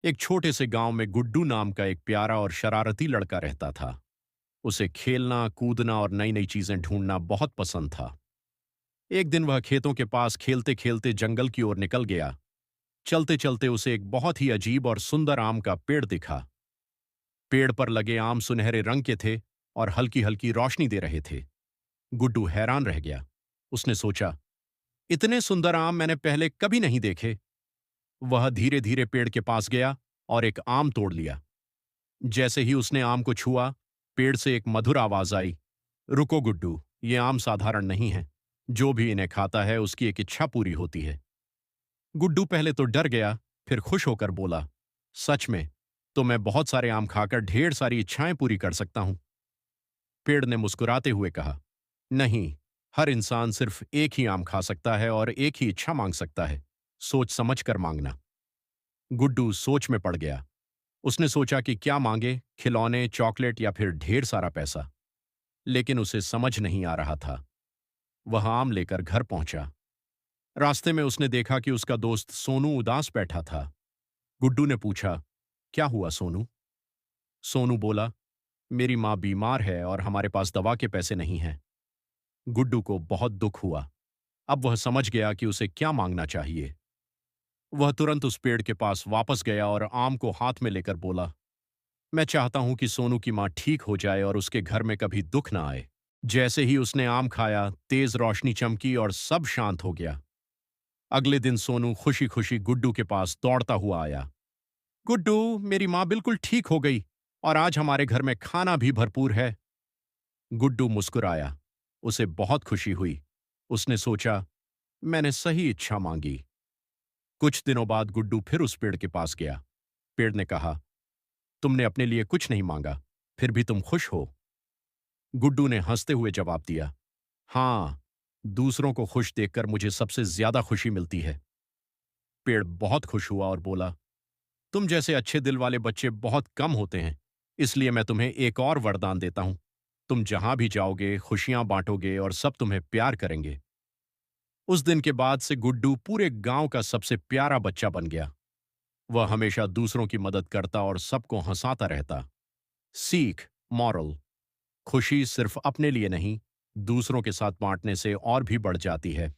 एक छोटे से गांव में गुड्डू नाम का एक प्यारा और शरारती लड़का रहता था। उसे खेलना, कूदना और नई नई चीजें ढूंढना बहुत पसंद था। एक दिन वह खेतों के पास खेलते खेलते जंगल की ओर निकल गया। चलते चलते उसे एक बहुत ही अजीब और सुंदर आम का पेड़ दिखा। पेड़ पर लगे आम सुनहरे रंग के थे और हल्की हल्की रोशनी दे रहे थे। गुड्डू हैरान रह गया। उसने सोचा, इतने सुंदर आम मैंने पहले कभी नहीं देखे। वह धीरे धीरे पेड़ के पास गया और एक आम तोड़ लिया। जैसे ही उसने आम को छुआ, पेड़ से एक मधुर आवाज आई, रुको गुड्डू, ये आम साधारण नहीं है। जो भी इन्हें खाता है उसकी एक इच्छा पूरी होती है। गुड्डू पहले तो डर गया, फिर खुश होकर बोला, सच में? तो मैं बहुत सारे आम खाकर ढेर सारी इच्छाएं पूरी कर सकता हूं। पेड़ ने मुस्कुराते हुए कहा, नहीं, हर इंसान सिर्फ एक ही आम खा सकता है और एक ही इच्छा मांग सकता है। सोच समझ कर मांगना। गुड्डू सोच में पड़ गया। उसने सोचा कि क्या मांगे, खिलौने, चॉकलेट या फिर ढेर सारा पैसा। लेकिन उसे समझ नहीं आ रहा था। वह आम लेकर घर पहुंचा। रास्ते में उसने देखा कि उसका दोस्त सोनू उदास बैठा था। गुड्डू ने पूछा, क्या हुआ सोनू? सोनू बोला, मेरी माँ बीमार है और हमारे पास दवा के पैसे नहीं हैं। गुड्डू को बहुत दुख हुआ। अब वह समझ गया कि उसे क्या मांगना चाहिए। वह तुरंत उस पेड़ के पास वापस गया और आम को हाथ में लेकर बोला, मैं चाहता हूं कि सोनू की माँ ठीक हो जाए और उसके घर में कभी दुख ना आए। जैसे ही उसने आम खाया, तेज रोशनी चमकी और सब शांत हो गया। अगले दिन सोनू खुशी खुशी गुड्डू के पास दौड़ता हुआ आया। गुड्डू, मेरी माँ बिल्कुल ठीक हो गई और आज हमारे घर में खाना भी भरपूर है। गुड्डू मुस्कुराया। उसे बहुत खुशी हुई। उसने सोचा, मैंने सही इच्छा मांगी। कुछ दिनों बाद गुड्डू फिर उस पेड़ के पास गया। पेड़ ने कहा, तुमने अपने लिए कुछ नहीं मांगा, फिर भी तुम खुश हो? गुड्डू ने हंसते हुए जवाब दिया, हाँ, दूसरों को खुश देखकर मुझे सबसे ज्यादा खुशी मिलती है। पेड़ बहुत खुश हुआ और बोला, तुम जैसे अच्छे दिल वाले बच्चे बहुत कम होते हैं, इसलिए मैं तुम्हें एक और वरदान देता हूं। तुम जहां भी जाओगे खुशियां बांटोगे और सब तुम्हें प्यार करेंगे। उस दिन के बाद से गुड्डू पूरे गांव का सबसे प्यारा बच्चा बन गया। वह हमेशा दूसरों की मदद करता और सबको हंसाता रहता। सीख, मॉरल, खुशी सिर्फ अपने लिए नहीं, दूसरों के साथ बांटने से और भी बढ़ जाती है।